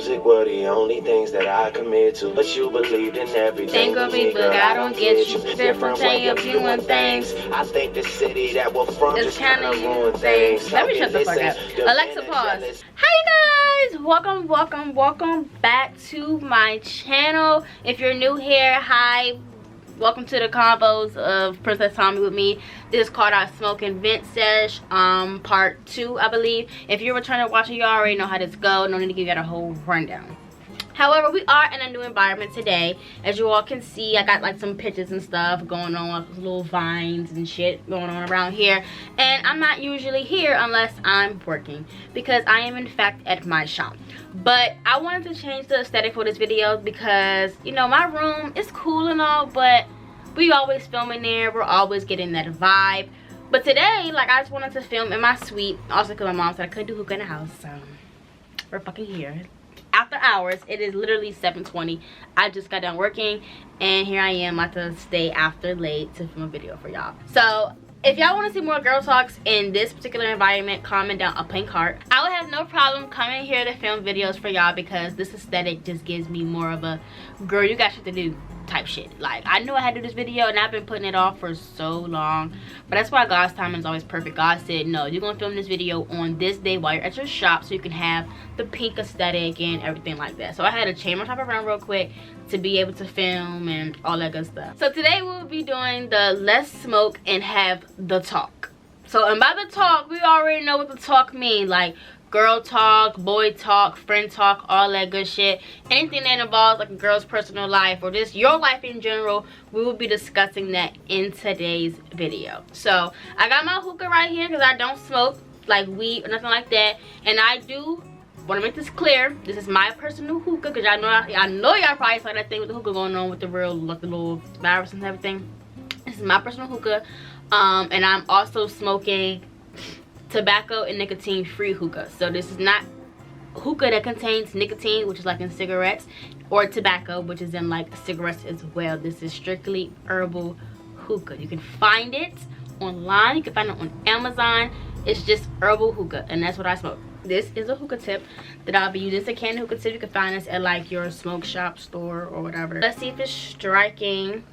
music were the only things that I commit to. But you believed in everything. Think of me, but I don't get you. Different way of viewing things. I think the city that we're from It's just kind of ruin things. Let me shut the fuck listen, up. the Alexa, man pause. jealous. Hi guys, welcome back to my channel. If you're new here, hi. Welcome to the combos of Princess Tommy with me. This is called our Smoking Vent Sesh, part 2, I believe. If you're a returning watcher, you already know how this goes. No need to give you a whole rundown. However, we are in a new environment today. As you all can see, I got like some pictures and stuff going on, like little vines and shit going on around here. And I'm not usually here unless I'm working, because I am in fact at my shop. But I wanted to change the aesthetic for this video because, you know, my room is cool and all, but we always film in there. We're always getting that vibe. But today, like, I just wanted to film in my suite. Also because my mom said I couldn't do hookah in the house, so we're fucking here. After hours, it is literally 7:20. I just got done working and here I am about to stay after late to film a video for y'all. So if y'all want to see more girl talks in this particular environment, comment down a pink heart. I would have no problem coming here to film videos for y'all because this aesthetic just gives me more of a girl, you got shit to do type shit. Like, I knew I had to do this video and I've been putting it off for so long, but that's why God's timing is always perfect. God said, no, you're gonna film this video on this day while you're at your shop so you can have the pink aesthetic and everything like that. So I had to change my top around real quick to be able to film and all that good stuff. So today we'll be doing the let's smoke and have the talk. So, and by the talk, we already know what the talk means, like girl talk, boy talk, friend talk, all that good shit. Anything that involves like a girl's personal life or just your life in general, we will be discussing that in today's video. So I got my hookah right here because I don't smoke like weed or nothing like that. And I do want to make this clear, this is my personal hookah because I know y'all probably saw that thing with the hookah going on with the real, like the little virus and everything. This is my personal hookah. And I'm also smoking tobacco and nicotine free hookah. So this is not hookah that contains nicotine, which is like in cigarettes, or tobacco, which is in like cigarettes as well. This is strictly herbal hookah. You can find it online, you can find it on Amazon. It's just herbal hookah, and that's what I smoke. This is a hookah tip that I'll be using. It's a candy hookah tip. You can find this at like your smoke shop, store, or whatever. Let's see if it's striking.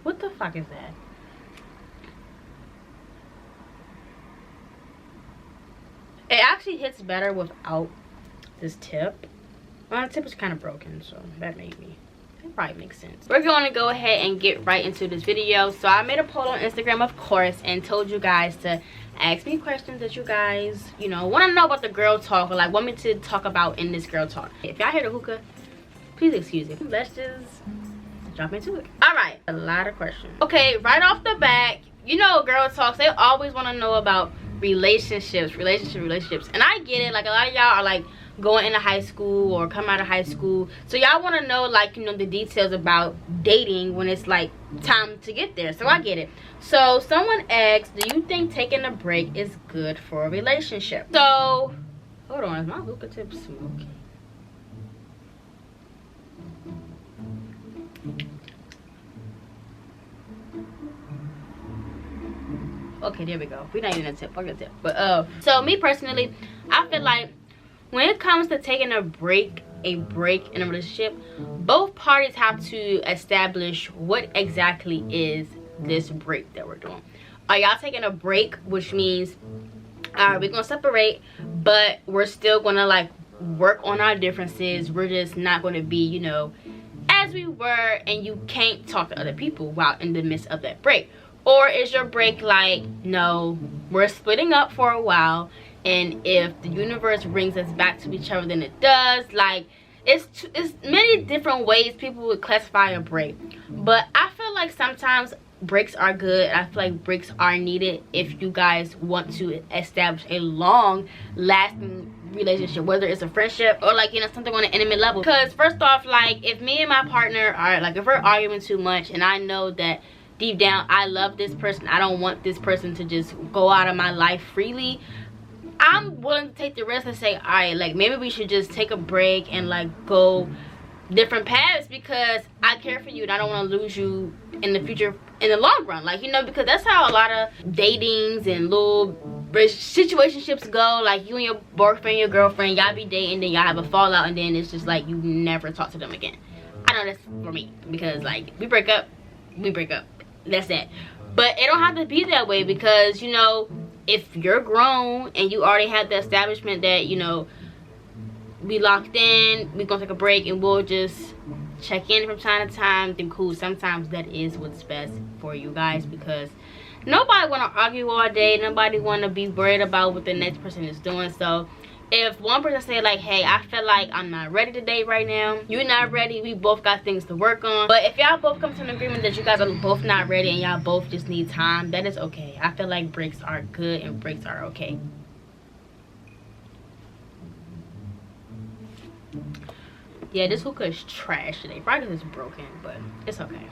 What the fuck is that? It actually hits better without this tip. Well, the tip is kind of broken, so that probably makes sense. We're going to go ahead and get right into this video. So I made a poll on Instagram, of course, and told you guys to ask me questions that you guys, you know, want to know about the girl talk, or like want me to talk about in this girl talk. If y'all hear the hookah, please excuse me. Let's just jump into it. All right, a lot of questions. Okay, right off the bat, you know, girl talks, they always want to know about relationships, and I get it. Like, a lot of y'all are like going into high school or come out of high school, so y'all want to know, like, you know, the details about dating when it's like time to get there. So I get it. So someone asked, do you think taking a break is good for a relationship? So hold on, is my hookah tip smoking? Okay, there we go. We're not even a tip. Fuck a tip. But so me personally, I feel like when it comes to taking a break in a relationship, both parties have to establish what exactly is this break that we're doing. Are y'all taking a break, which means we're gonna separate, but we're still gonna like work on our differences. We're just not gonna be, you know, as we were, and you can't talk to other people while in the midst of that break? Or is your break like, no, we're splitting up for a while, and if the universe brings us back to each other, then it does. Like, it's many different ways people would classify a break. But I feel like sometimes breaks are good. I feel like breaks are needed if you guys want to establish a long lasting relationship, whether it's a friendship or like, you know, something on an intimate level. Because first off, like, if me and my partner are like, if we're arguing too much and I know that deep down I love this person, I don't want this person to just go out of my life freely, I'm willing to take the risk and say, all right, like, maybe we should just take a break and like go different paths, because I care for you and I don't want to lose you in the future, in the long run. Like, you know, because that's how a lot of datings and little situationships go, like you and your boyfriend, your girlfriend, y'all be dating, then y'all have a fallout, and then it's just like you never talk to them again. I know that's for me, because like we break up, that's it. But it don't have to be that way, because you know, if you're grown and you already have the establishment that, you know, we locked in, we gonna take a break and we'll just check in from time to time, then cool. Sometimes that is what's best for you guys, because nobody want to argue all day, nobody want to be worried about what the next person is doing. So if one person say like, hey, I feel like I'm not ready to date right now, you're not ready, we both got things to work on. But if y'all both come to an agreement that you guys are both not ready and y'all both just need time, that is okay. I feel like breaks are good and breaks are okay. Yeah, this hookah is trash today. Probably because it's broken, but it's okay.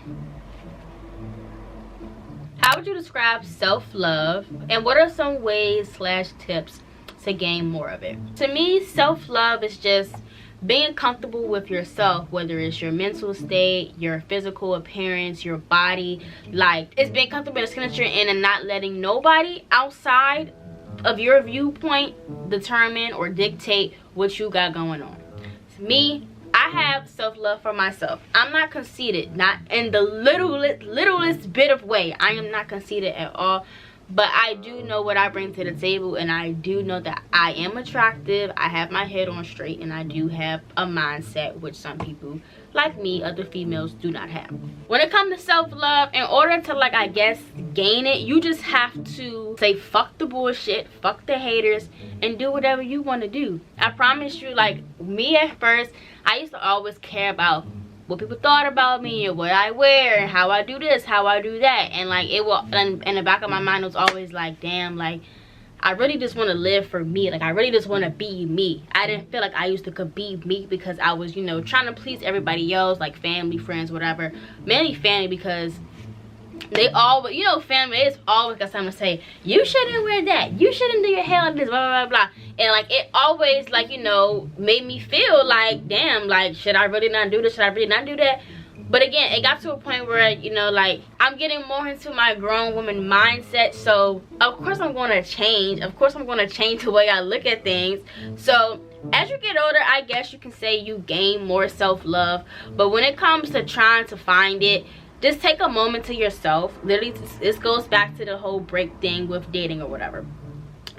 How would you describe self-love, and what are some ways / tips to gain more of it? To me, self-love is just being comfortable with yourself, whether it's your mental state, your physical appearance, your body. Like, it's being comfortable in the skin that you're in and not letting nobody outside of your viewpoint determine or dictate what you got going on. To me, I have self-love for myself. I'm not conceited, not in the littlest bit of way. I am not conceited at all. But I do know what I bring to the table, and I do know that I am attractive. I have my head on straight, and I do have a mindset which some people like me, other females, do not have. When it comes to self-love, in order to, like, I guess, gain it, you just have to say fuck the bullshit, fuck the haters, and do whatever you want to do. I promise you, like, me at first, I used to always care about what people thought about me and what I wear and how I do this, how I do that. And like, it will, in the back of my mind, it was always like, damn, like, I really just want to live for me. Like, I really just want to be me. I didn't feel like I used to be me, because I was, you know, trying to please everybody else, like family, friends, whatever. Mainly family, because they all, you know, family is always got something to say. You shouldn't wear that, you shouldn't do your hair like this, blah blah blah blah. And like, it always, like, you know, made me feel like, damn, like, should I really not do this, should I really not do that? But again, it got to a point where, you know, like, I'm getting more into my grown woman mindset. So of course I'm going to change. Of course I'm going to change the way I look at things. So as you get older, I guess you can say you gain more self-love. But when it comes to trying to find it, just take a moment to yourself. Literally, this goes back to the whole break thing with dating or whatever.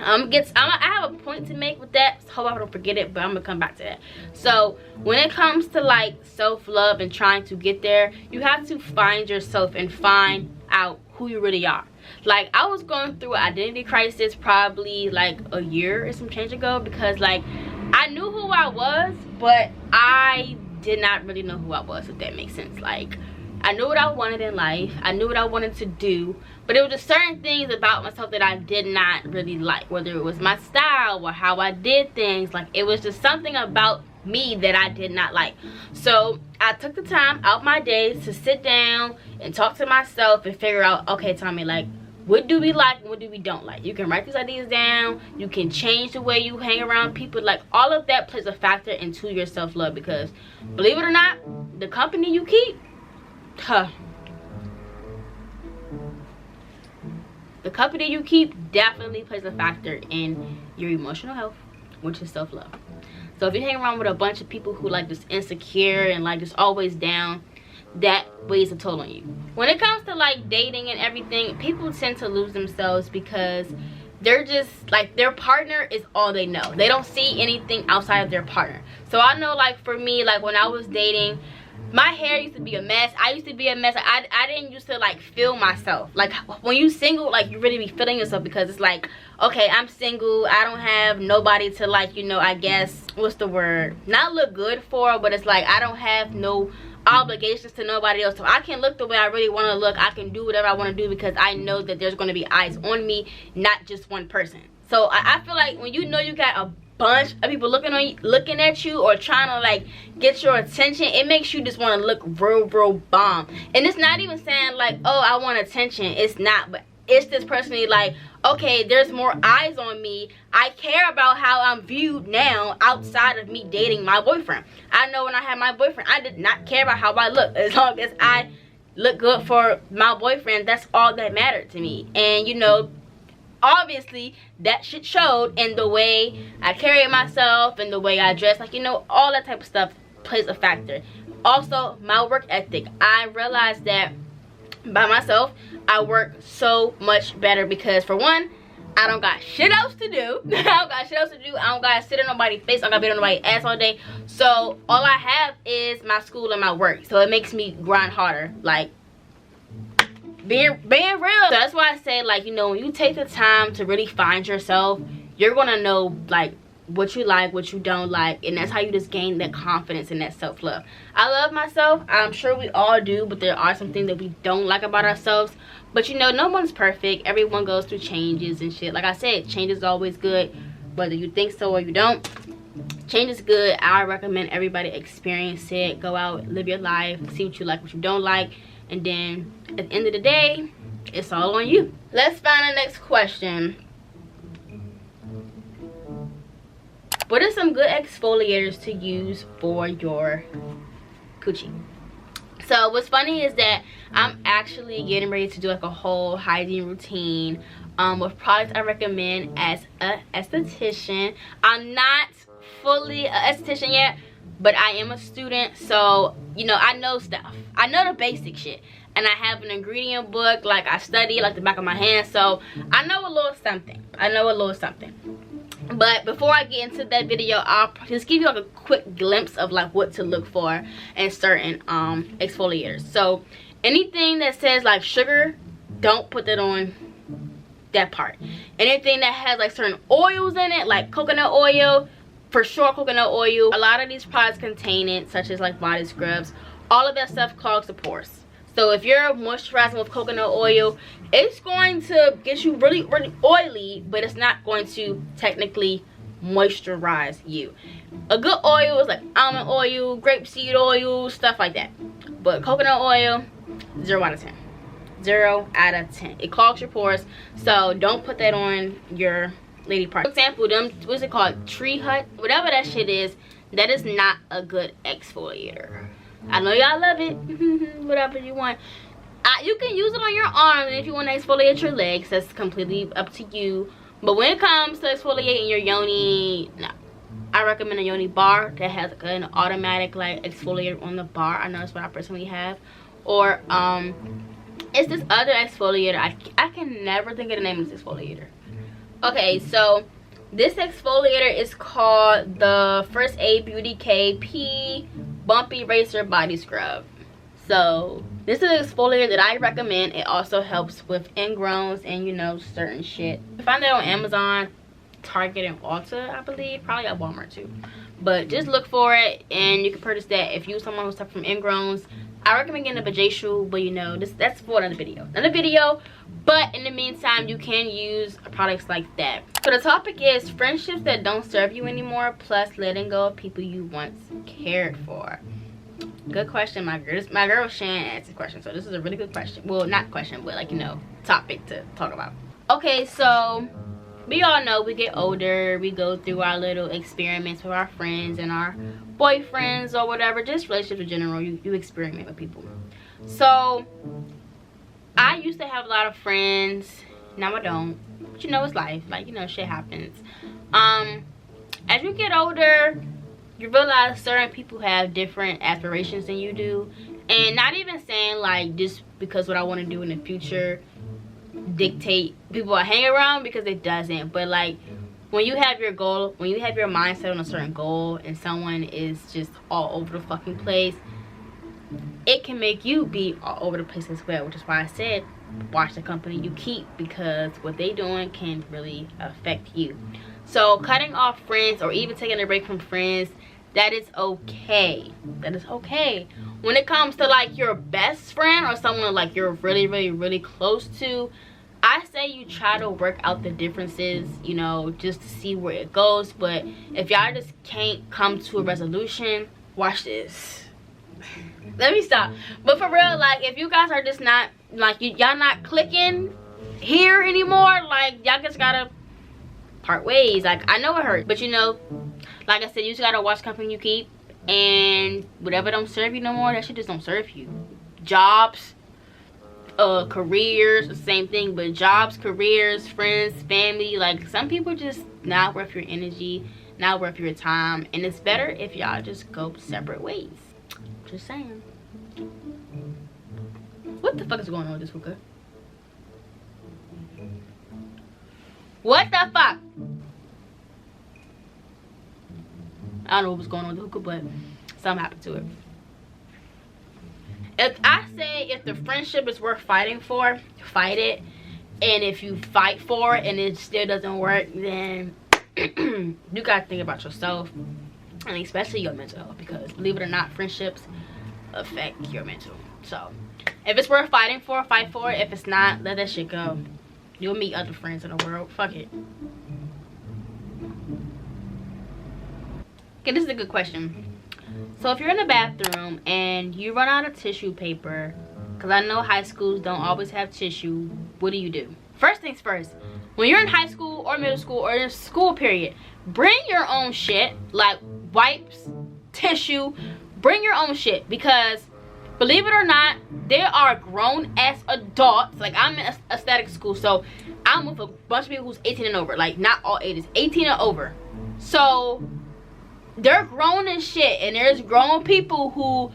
I have a point to make with that. So hope I don't forget it, but I'm gonna come back to that. So when it comes to like self-love and trying to get there, you have to find yourself and find out who you really are. Like, I was going through an identity crisis probably like a year or some change ago, because like, I knew who I was, but I did not really know who I was, if that makes sense. Like, I knew what I wanted in life, I knew what I wanted to do, but it was just certain things about myself that I did not really like, whether it was my style or how I did things. Like, it was just something about me that I did not like. So I took the time out my days to sit down and talk to myself and figure out, okay, Tommy, like, what do we like and what do we don't like? You can write these ideas down, you can change the way you hang around people. Like, all of that plays a factor into your self-love, because believe it or not, the company you keep, the company you keep definitely plays a factor in your emotional health, which is self-love. So if you hang around with a bunch of people who like just insecure and like just always down, that weighs a toll on you. When it comes to like dating and everything, people tend to lose themselves because they're just like, their partner is all they know. They don't see anything outside of their partner. So I know, like, for me, like, when I was dating, my hair used to be a mess. I used to be a mess. I didn't used to like feel myself. Like, when you single, like, you really be feeling yourself, because it's like, okay, I'm single, I don't have nobody to, like, you know, I guess, what's the word, not look good for, but it's like, I don't have no obligations to nobody else. So I can look the way I really want to look. I can do whatever I want to do, because I know that there's going to be eyes on me, not just one person. So I feel like when you know you got a bunch of people looking at you or trying to like get your attention, it makes you just want to look real bomb. And it's not even saying like, oh, I want attention. It's not, but it's just personally like, okay, there's more eyes on me. I care about how I'm viewed now outside of me dating my boyfriend. I know when I had my boyfriend, I did not care about how I look. As long as I look good for my boyfriend, that's all that mattered to me. And you know, obviously that shit showed in the way I carried myself and the way I dressed. Like, you know, all that type of stuff plays a factor. Also, my work ethic. I realized that by myself I work so much better because, for one, I don't got shit else to do. I don't got shit else to do. I don't gotta sit in nobody's face. I don't gotta be on nobody's ass all day. So all I have is my school and my work. So it makes me grind harder. Like, being real. So that's why I say, like, you know, when you take the time to really find yourself, you're gonna know, like, what you like, what you don't like, and that's how you just gain that confidence and that self-love. I love myself. I'm sure we all do, but there are some things that we don't like about ourselves. But, you know, no one's perfect. Everyone goes through changes and shit. Like I said, change is always good, whether you think so or you don't. Change is good. I recommend everybody experience it. Go out, live your life, see what you like, what you don't like, and then at the end of the day, it's all on you. Let's find the next question. What are some good exfoliators to use for your coochie? So what's funny is that I'm actually getting ready to do like a whole hygiene routine with products I recommend as a esthetician. I'm not fully an esthetician yet, but I am a student, so, you know, I know stuff. I know the basic shit, and I have an ingredient book. Like, I study like the back of my hand, so I know a little something. But before I get into that video, I'll just give you like a quick glimpse of like what to look for in certain exfoliators. So anything that says like sugar, don't put that on that part. Anything that has like certain oils in it, like coconut oil, for sure coconut oil. A lot of these products contain it, such as like body scrubs. All of that stuff clogs the pores. So if you're moisturizing with coconut oil, it's going to get you really, really oily, but it's not going to technically moisturize you. A good oil is like almond oil, grapeseed oil, stuff like that. But coconut oil, 0 out of 10. 0 out of 10. It clogs your pores, so don't put that on your lady part. For example, them, what's it called? Tree Hut? Whatever that shit is, that is not a good exfoliator. I know y'all love it. Whatever you want. You can use it on your arms, and if you want to exfoliate your legs, that's completely up to you. But when it comes to exfoliating your yoni, no. I recommend a yoni bar that has an automatic like exfoliator on the bar. I know that's what I personally have. Or it's this other exfoliator. I can never think of the name of this exfoliator. Okay, so this exfoliator is called the First Aid Beauty KP Bumpy Eraser Body Scrub. So this is an exfoliator that I recommend. It also helps with ingrowns and, you know, certain shit. You find that on Amazon, Target, and Ulta, I believe. Probably at Walmart too. But just look for it and you can purchase that. If you're someone who's suffering from ingrowns, I recommend getting a vajacial, but you know, that's for another video. But in the meantime, you can use products like that. So the topic is friendships that don't serve you anymore, plus letting go of people you once cared for. Good question. My girl Shan asked this question, so this is a really good question. Well, not question, but like, you know, topic to talk about. Okay, so we all know we get older, we go through our little experiments with our friends and our boyfriends or whatever, just relationships in general. You experiment with people. So I used to have a lot of friends. Now I don't, but you know, it's life. Like, you know, shit happens. As you get older, you realize certain people have different aspirations than you do. And not even saying like just because what I want to do in the future dictate people I hang around, because it doesn't. But like, when you have your goal, when you have your mindset on a certain goal and someone is just all over the fucking place, it can make you be all over the place as well. Which is why I said watch the company you keep, because what they doing can really affect you. So cutting off friends or even taking a break from friends, that is okay. That is okay. When it comes to like your best friend or someone like you're really, really, really close to, I say you try to work out the differences, you know, just to see where it goes. But if y'all just can't come to a resolution, watch this. Let me stop. But for real, like, if you guys are just not, like, y'all not clicking here anymore, like, y'all just gotta part ways. Like, I know it hurts, but you know, like I said, you just gotta watch company you keep. And whatever don't serve you no more, that shit just don't serve you. Jobs, careers, the same thing. But jobs, careers, friends, family, like some people just not worth your energy, not worth your time, and it's better if y'all just go separate ways. Just saying. What the fuck is going on with this hookah? What the fuck? I don't know what's going on with the hookah, but something happened to it. If I say if the friendship is worth fighting for, fight it. And if you fight for it and it still doesn't work, then you gotta think about yourself, and especially your mental health, because believe it or not, friendships affect your mental. So if it's worth fighting for, fight for it. If it's not, let that shit go. You'll meet other friends in the world. Fuck it. Okay, this is a good question. So if you're in the bathroom and you run out of tissue paper, because I know high schools don't always have tissue, what do? First things first, when you're in high school or middle school or in school period, bring your own shit, like wipes, tissue, bring your own shit, because believe it or not, there are grown-ass adults. Like, I'm in aesthetic school, so I'm with a bunch of people who's 18 and over. Like, not all ages, 18 and over. So they're grown and shit, and there's grown people who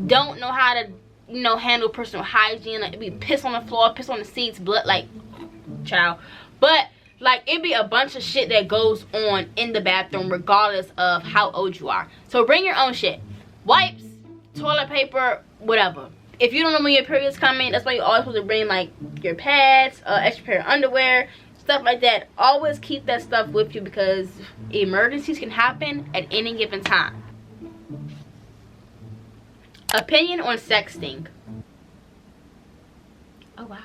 don't know how to, you know, handle personal hygiene. Like, it be piss on the floor, piss on the seats, blood, like, child. But like, it be a bunch of shit that goes on in the bathroom regardless of how old you are. So bring your own shit. Wipes, toilet paper, whatever. If you don't know when your period's coming, that's why you always supposed to bring like your pads, extra pair of underwear, stuff like that. Always keep that stuff with you, because emergencies can happen at any given time. Opinion on sexting. Oh wow.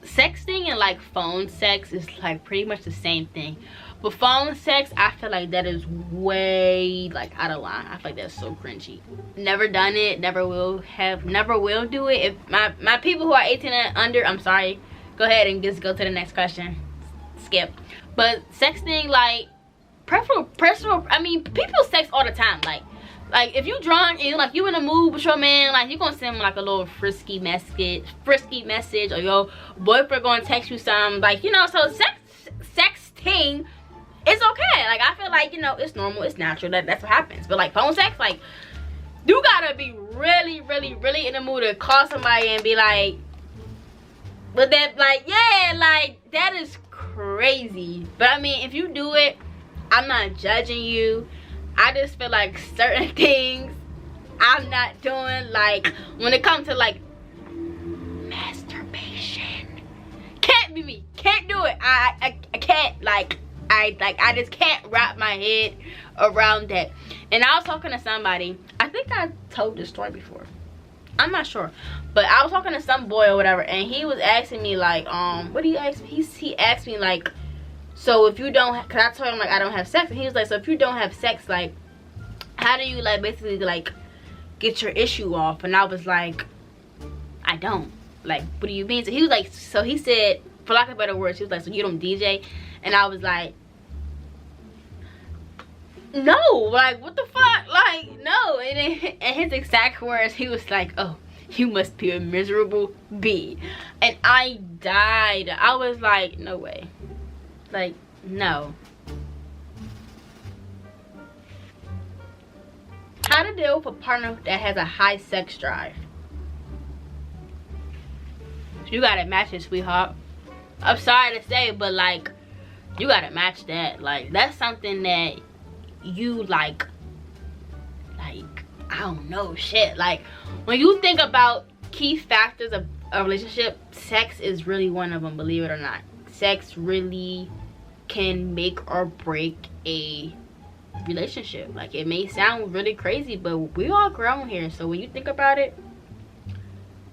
Sexting and like phone sex is like pretty much the same thing, but phone sex, I feel like that is way like out of line. I feel like that's so cringy. Never done it, never will do it. If my people who are 18 and under, I'm sorry, go ahead and just go to the next question, skip. But sexting, like personal, I mean, people sex all the time. Like if you drunk and like you in a mood with your man, like you gonna send him like a little frisky message, or your boyfriend gonna text you something, like, you know. So sexting is okay. Like, I feel like, you know, it's normal, it's natural, that's what happens. But like phone sex, like, you gotta be really in the mood to call somebody and be like, but that, like, yeah, like that is crazy. But I mean, if you do it, I'm not judging you. I just feel like certain things I'm not doing. Like, when it comes to like masturbation, can't be me, can't do it. I can't, like, I just can't wrap my head around that. And I was talking to somebody, I think I told this story before, I'm not sure, but I was talking to some boy or whatever, and he was asking me like, what do you ask me? He asked me like, so if you don't, cause I told him like I don't have sex, and he was like, so if you don't have sex, like, how do you like basically like get your issue off? And I was like, I don't. Like, what do you mean? So he was like, so he said, for lack of better words, he was like, so you don't DJ? And I was like, no, like, what the fuck, like, no. And his exact words, he was like, oh, you must be a miserable bee. And I died. I was like, no way. Like, no. How to deal with a partner that has a high sex drive. You gotta match it, sweetheart. I'm sorry to say, but like, you gotta match that. Like, that's something that you like, I don't know, shit. Like, when you think about key factors of a relationship, sex is really one of them, believe it or not. Sex really can make or break a relationship. Like, it may sound really crazy, but we all grown here, so when you think about it,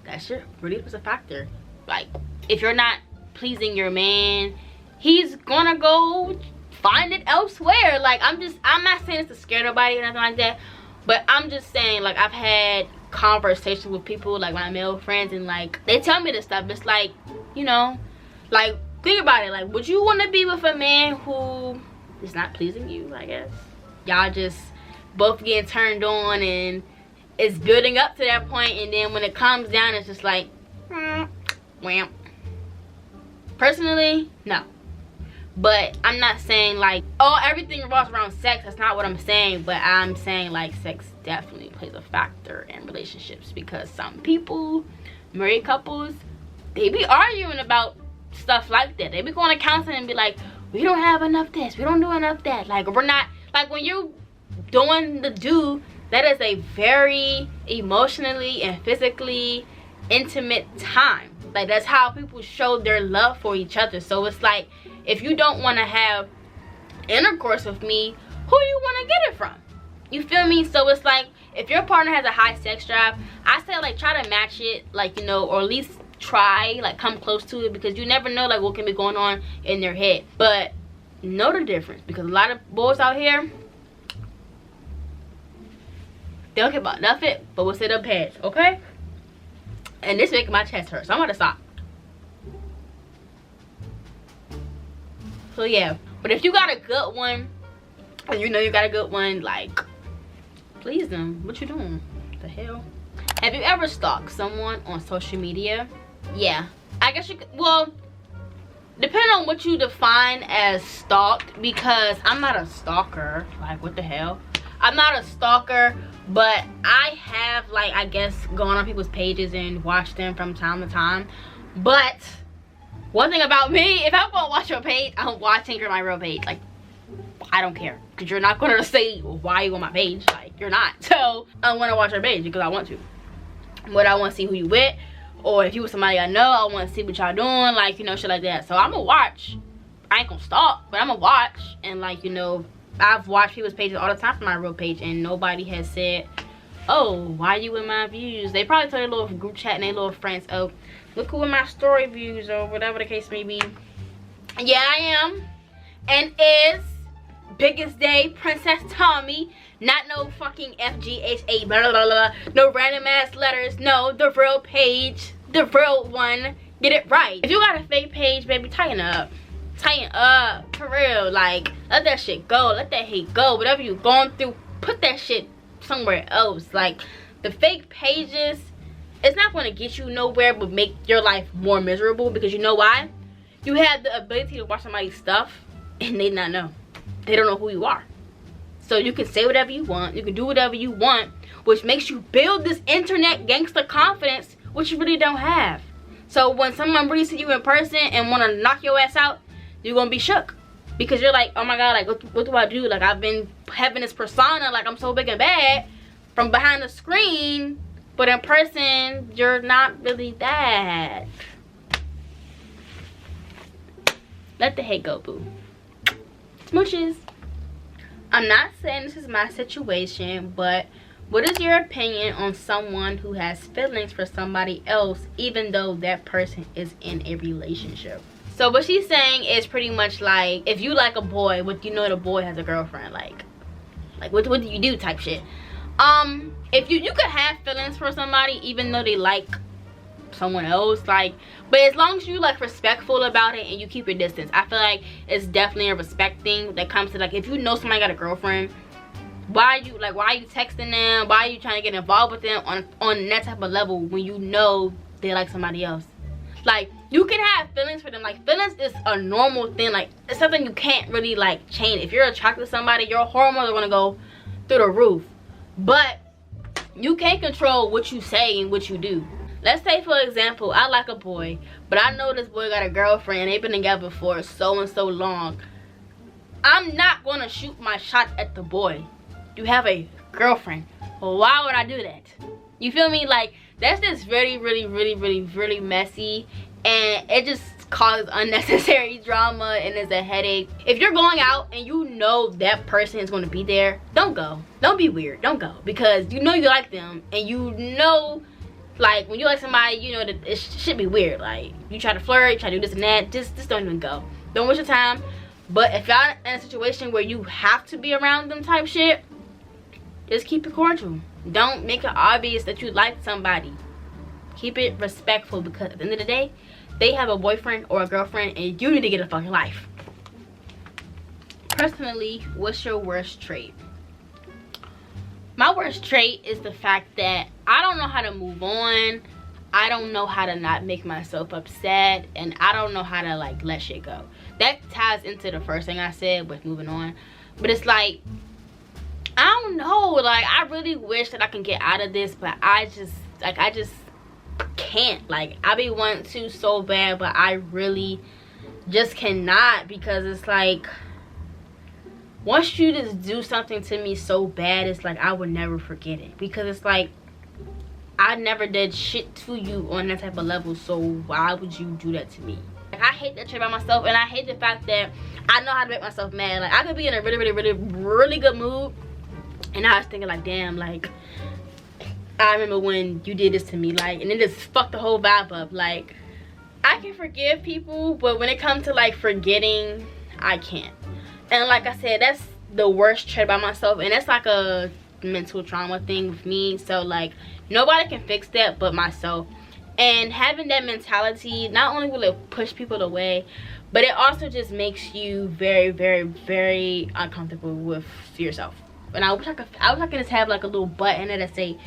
that shit really was a factor. Like, if you're not pleasing your man, he's gonna go find it elsewhere. Like, I'm not saying this to scare nobody or nothing like that, but I'm just saying, like, I've had conversations with people, like my male friends, and like, they tell me this stuff. It's like, you know, like, think about it. Like, would you want to be with a man who is not pleasing you? I guess y'all just both getting turned on, and it's building up to that point, and then when it comes down, it's just like, wham. Personally, no. But I'm not saying like, oh, everything revolves around sex. That's not what I'm saying. But I'm saying like sex definitely plays a factor in relationships, because some people, married couples, they be arguing about stuff like that. They be going to counseling and be like, we don't have enough this, we don't do enough that. Like, we're not, like, when you doing the do, that is a very emotionally and physically intimate time. Like, that's how people show their love for each other. So it's like, if you don't want to have intercourse with me, who do you want to get it from? You feel me? So it's like, if your partner has a high sex drive, I say like try to match it, like, you know, or at least try, like, come close to it, because you never know like what can be going on in their head. But know the difference, because a lot of boys out here, they don't care about nothing but what's in their pants, okay? And this making my chest hurt, so I'm gonna stop. So yeah, but if you got a good one, and you know you got a good one, like, please them. What you doing? What the hell? Have you ever stalked someone on social media? Yeah, I guess you could, well, depending on what you define as stalked, because I'm not a stalker. Like, what the hell? I'm not a stalker, but I have, like, I guess, gone on people's pages and watched them from time to time. But one thing about me, if I'm gonna watch your page, I'm watching your my real page. Like, I don't care, because you're not gonna say, well, why are you on my page? Like, you're not. So I want to watch your page because I want to. But I want to see who you with, or if you with somebody I know, I want to see what y'all doing, like, you know, shit like that. So I'm gonna watch. I ain't gonna stalk, but I'm gonna watch. And, like, you know, I've watched people's pages all the time from my real page, and nobody has said, oh, why you in my views? They probably tell their little group chat and their little friends, oh, look who in my story views, or whatever the case may be. Yeah, I am, and is biggest day Princess Tommy. Not no fucking FGHA blah blah blah, no random ass letters. No, the real page, the real one. Get it right. If you got a fake page, baby, tighten up. Tighten up, for real. Like, let that shit go, let that hate go. Whatever you going through, put that shit somewhere else. Like, the fake pages, it's not going to get you nowhere but make your life more miserable, because you know why? You have the ability to watch somebody's stuff and they not know. They don't know who you are. So you can say whatever you want, you can do whatever you want, which makes you build this internet gangster confidence, which you really don't have. So when someone really see you in person and want to knock your ass out, you're going to be shook. Because you're like, oh my God, like, what do I do? Like, I've been having this persona, like I'm so big and bad from behind the screen, but in person, you're not really that. Let the hate go, boo. Smooshes. I'm not saying this is my situation, but what is your opinion on someone who has feelings for somebody else even though that person is in a relationship? So what she's saying is pretty much like, if you like a boy, but you know the boy has a girlfriend, like what do you do type shit. If you could have feelings for somebody even though they like someone else, like, but as long as you like respectful about it and you keep your distance, I feel like it's definitely a respect thing that comes to, like, if you know somebody got a girlfriend, why are you texting them, why are you trying to get involved with them on that type of level when you know they like somebody else? Like, you can have feelings for them. Like, feelings is a normal thing. Like, it's something you can't really like change. If you're attracted to somebody, your hormones are gonna go through the roof, but you can't control what you say and what you do. Let's say, for example, I like a boy, but I know this boy got a girlfriend. They've been together for so and so long. I'm not going to shoot my shot at the boy. You have a girlfriend. Well, why would I do that? You feel me? Like, that's just really messy. And it just causes unnecessary drama and is a headache. If you're going out and you know that person is going to be there, don't go. Don't be weird. Don't go. Because you know you like them. And you know, like, when you like somebody, you know that it should be weird. Like, you try to flirt, you try to do this and that, just don't even go. Don't waste your time. But if y'all in a situation where you have to be around them type shit, just keep it cordial. Don't make it obvious that you like somebody. Keep it respectful, because at the end of the day, they have a boyfriend or a girlfriend and you need to get a fucking life. Personally, what's your worst trait? My worst trait is the fact that I don't know how to move on. I don't know how to not make myself upset, and I don't know how to like let shit go. That ties into the first thing I said with moving on. But it's like, I don't know, like I really wish that I can get out of this, but I just can't. Like I be wanting to so bad, but I really just cannot, because it's like, once you just do something to me so bad, it's like I would never forget it, because it's like I never did shit to you on that type of level, so why would you do that to me? Like, I hate that trait about myself, and I hate the fact that I know how to make myself mad. Like I could be in a really good mood, and I was thinking like, damn, like I remember when you did this to me, like, and it just fucked the whole vibe up. Like I can forgive people, but when it comes to like forgetting, I can't. And like I said, that's the worst trait about myself, and that's like a mental trauma thing with me. So like nobody can fix that but myself. And having that mentality, not only will it push people away, but it also just makes you very uncomfortable with yourself. And I wish I could just have like a little button that say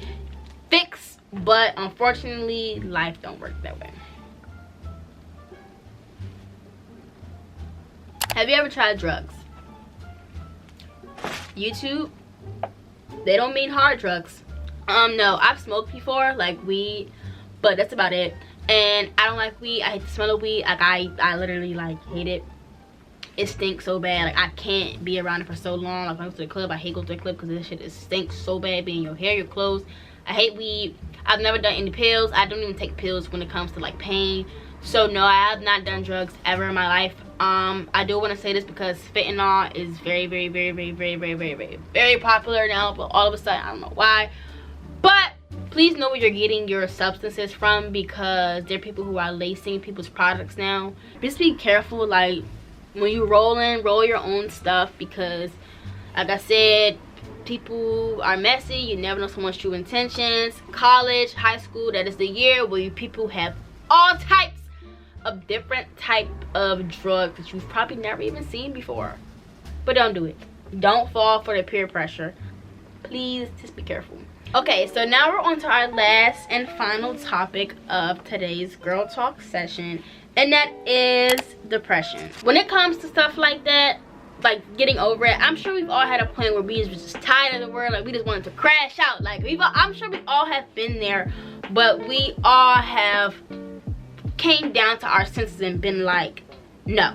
fix, but unfortunately life don't work that way. Have you ever tried drugs? YouTube, they don't mean hard drugs. No, I've smoked before, like weed, but that's about it. And I don't like weed. I hate the smell of weed. Like I literally like hate it. It stinks so bad. Like I can't be around it for so long. Like when I go to the club, I hate going to the club because this shit, it stinks so bad, being your hair, your clothes. I hate weed. I've never done any pills. I don't even take pills when it comes to like pain. So no, I have not done drugs ever in my life. I do want to say this because fentanyl is very popular now, but all of a sudden I don't know why. But please know where you're getting your substances from, because there are people who are lacing people's products now. Just be careful, like when you roll your own stuff, because like I said, people are messy. You never know someone's true intentions. College, high school, that is the year where people have all types of different type of drugs that you've probably never even seen before. But don't do it. Don't fall for the peer pressure. Please just be careful. Okay, so now we're on to our last and final topic of today's girl talk session, and that is depression. When it comes to stuff like that, like getting over it, I'm sure we've all had a point where we was just tired of the world, like we just wanted to crash out. Like I'm sure we all have been there, but we all have came down to our senses and been like, no,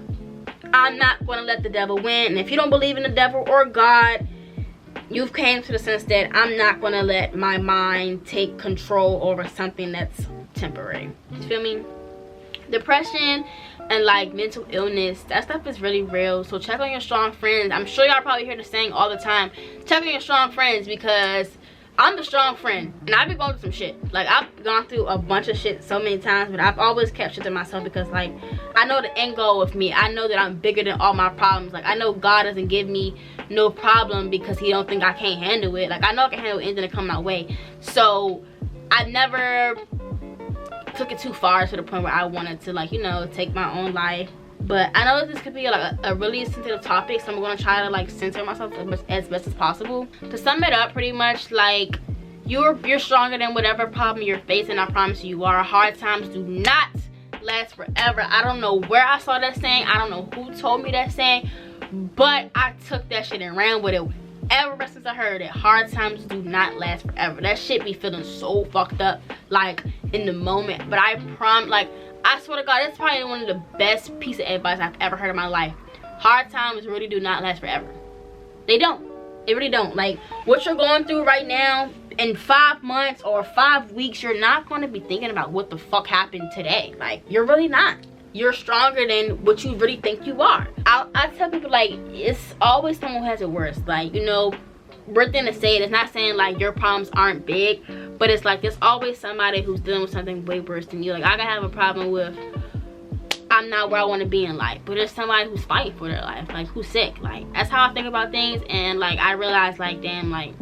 I'm not going to let the devil win. And if you don't believe in the devil or God, you've came to the sense that I'm not going to let my mind take control over something that's temporary. You feel me? Depression and like mental illness, that stuff is really real. So check on your strong friends. I'm sure y'all probably hear the saying all the time, check on your strong friends, because I'm the strong friend, and I've been going through some shit. Like I've gone through a bunch of shit so many times, but I've always kept shit to myself, because like I know the end goal with me. I know that I'm bigger than all my problems. Like I know God doesn't give me no problem because he don't think I can't handle it. Like I know I can handle anything that come my way. So I never took it too far to the point where I wanted to, like, you know, take my own life. But I know this could be like a really sensitive topic, so I'm gonna try to like censor myself as best as possible. To sum it up, pretty much, like you're stronger than whatever problem you're facing. I promise you are. Hard times do not last forever. I don't know where I saw that saying. I don't know who told me that saying, but I took that shit and ran with it ever since I heard it. Hard times do not last forever. That shit be feeling so fucked up, like in the moment. But I promise, like, I swear to God, that's probably one of the best piece of advice I've ever heard in my life. Hard times really do not last forever. They don't. They really don't. Like, what you're going through right now, in 5 months or 5 weeks, you're not going to be thinking about what the fuck happened today. Like, you're really not. You're stronger than what you really think you are. I tell people, like, it's always someone who has it worse. Like, you know, weird thing to say, it's not saying like your problems aren't big, but it's like there's always somebody who's dealing with something way worse than you. Like, I can have a problem with I'm not where I want to be in life, but there's somebody who's fighting for their life, like who's sick. Like, that's how I think about things. And like I realized, like, damn, like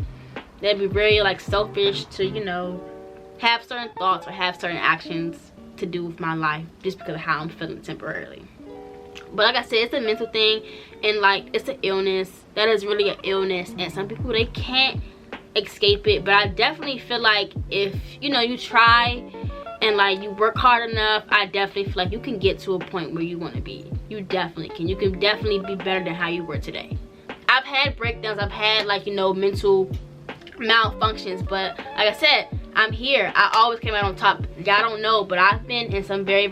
that'd be very like selfish to, you know, have certain thoughts or have certain actions to do with my life just because of how I'm feeling temporarily. But like I said, it's a mental thing, and like it's an illness. That is really an illness, and some people, they can't escape it, but I definitely feel like if you know you try and like you work hard enough, I definitely feel like you can get to a point where you want to be. You definitely can. You can definitely be better than how you were today. I've had breakdowns, I've had like, you know, mental malfunctions, but like I said, I'm here. I always came out on top. Y'all don't know, but I've been in some very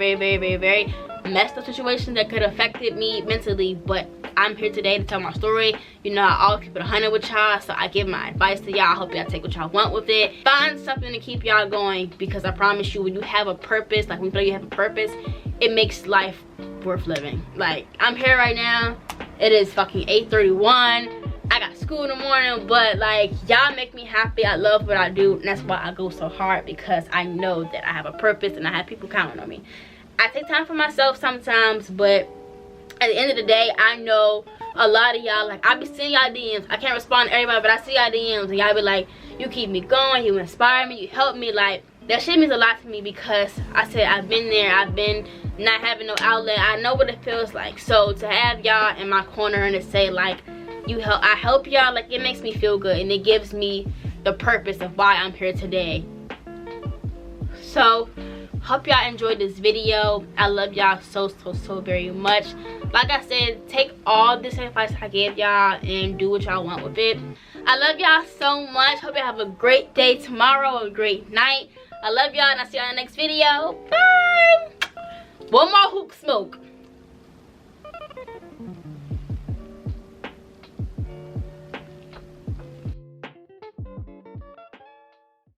messed up situations that could have affected me mentally, but I'm here today to tell my story. You know, I always keep it 100 with y'all, so I give my advice to y'all. I hope y'all take what y'all want with it. Find something to keep y'all going, because I promise you, when you have a purpose, like when you feel you have a purpose, it makes life worth living. Like, I'm here right now. It is fucking 8:31. I got school in the morning, but like, y'all make me happy. I love what I do, and that's why I go so hard, because I know that I have a purpose and I have people counting on me. I take time for myself sometimes, but at the end of the day, I know a lot of y'all, like, I be seeing y'all DMs. I can't respond to everybody, but I see y'all DMs, and y'all be like, you keep me going, you inspire me, you help me. Like, that shit means a lot to me, because I said I've been there. I've been not having no outlet. I know what it feels like. So to have y'all in my corner and to say like, I help y'all, like, it makes me feel good, and it gives me the purpose of why I'm here today. So hope y'all enjoyed this video. I love y'all so very much. Like I said, take all this advice I gave y'all and do what y'all want with it. I love y'all so much. Hope y'all have a great day tomorrow, a great night. I love y'all, and I'll see y'all in the next video. Bye. One more hook smoke.